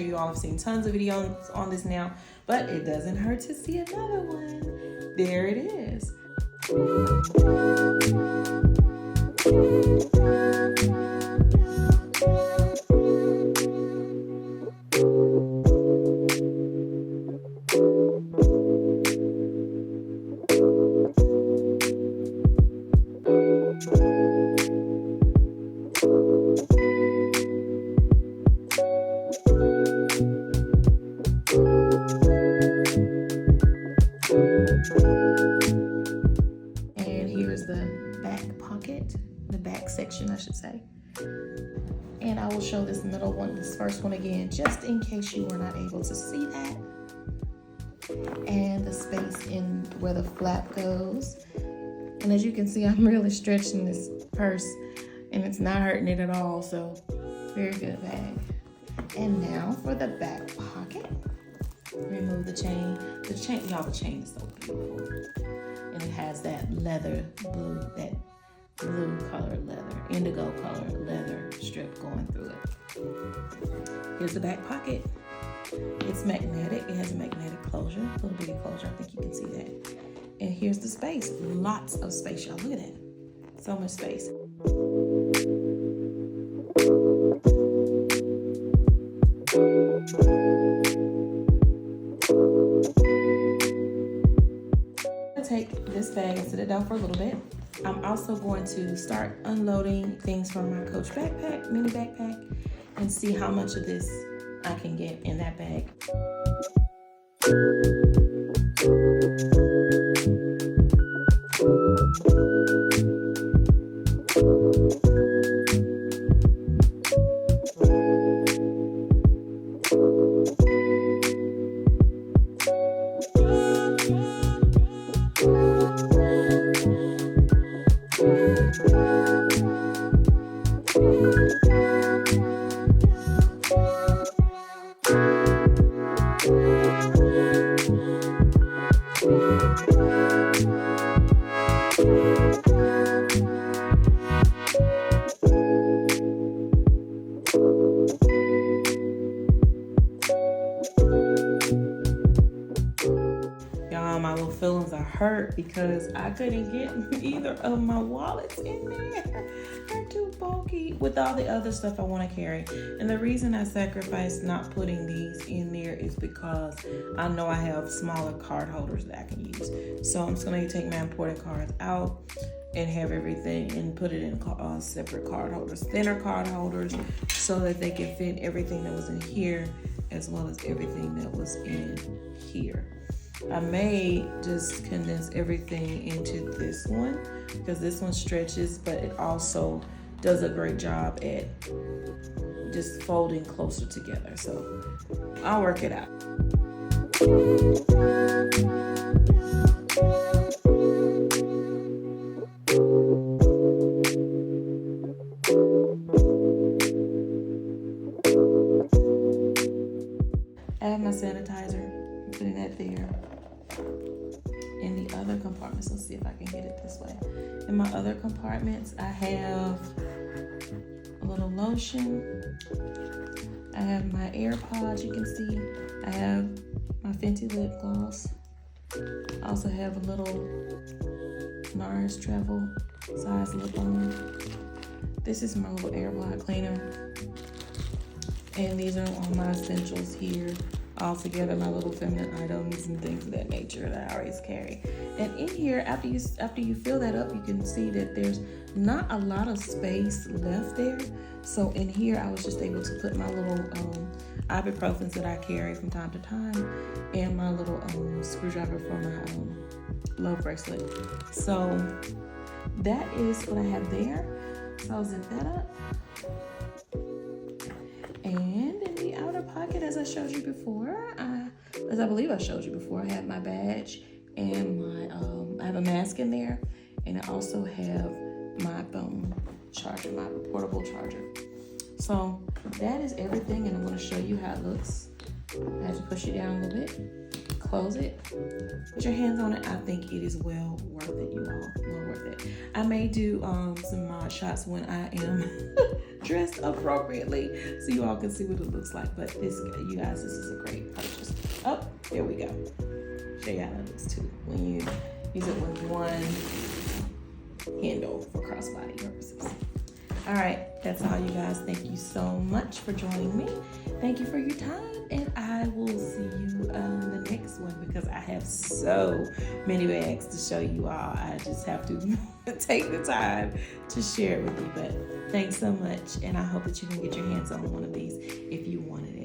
sure you all have seen tons of videos on this now, but it doesn't hurt to see another one. There it is. And here's the back pocket, the back section, I should say. And I will show this middle one, this first one again, just in case you were not able to see that. And the space in where the flap goes. And as you can see, I'm really stretching this purse and it's not hurting it at all, so very good bag. And now for the back pocket. Remove the chain. The chain is so beautiful. And it has that leather blue, that blue color leather, indigo color leather strip going through it. Here's the back pocket. It's magnetic. It has a magnetic closure, a little bitty closure. I think you can see that. And here's the space. Lots of space, y'all. Look at that. So much space. Take this bag and sit it down for a little bit. I'm also going to start unloading things from my Coach backpack, mini backpack, and see how much of this I can get in that bag. My little feelings are hurt because I couldn't get either of my wallets in there. They're too bulky with all the other stuff I want to carry. And the reason I sacrificed not putting these in there is because I know I have smaller card holders that I can use. So I'm just going to take my important cards out and have everything and put it in separate card holders, thinner card holders, so that they can fit everything that was in here as well as everything that was in here. I may just condense everything into this one because this one stretches, but it also does a great job at just folding closer together. So I'll work it out. I have my sanitizer. I'm putting that there. In the other compartments, let's see if I can get it this way. In my other compartments, I have a little lotion. I have my AirPods, you can see. I have my Fenty lip gloss. I also have a little NARS travel size lip balm. This is my little air blot cleaner. And these are all my essentials here. All together, my little feminine items and things of that nature that I always carry. And in here, after you fill that up, you can see that there's not a lot of space left there. So in here, I was just able to put my little ibuprofens that I carry from time to time and my little screwdriver for my love bracelet. So that is what I have there. So I'll zip that up. And in the outer pocket, as I showed you before, as I believe I showed you before, I have my badge and my, I have a mask in there, and I also have my phone charger, my portable charger. So that is everything, and I'm going to show you how it looks. I have to push it down a little bit, close it, put your hands on it. I think it is well worth it, you all, well worth it. I may do some mod shots when I am dressed appropriately so you all can see what it looks like. But this, you guys, this is a great purchase. Oh, there we go. Show you how it looks too when you use it with one handle for crossbody purposes. All right, that's all, you guys. Thank you so much for joining me. Thank you for your time, and I will see you on the next one because I have so many bags to show you all. I just have to take the time to share it with you. But thanks so much, and I hope that you can get your hands on one of these if you wanted it.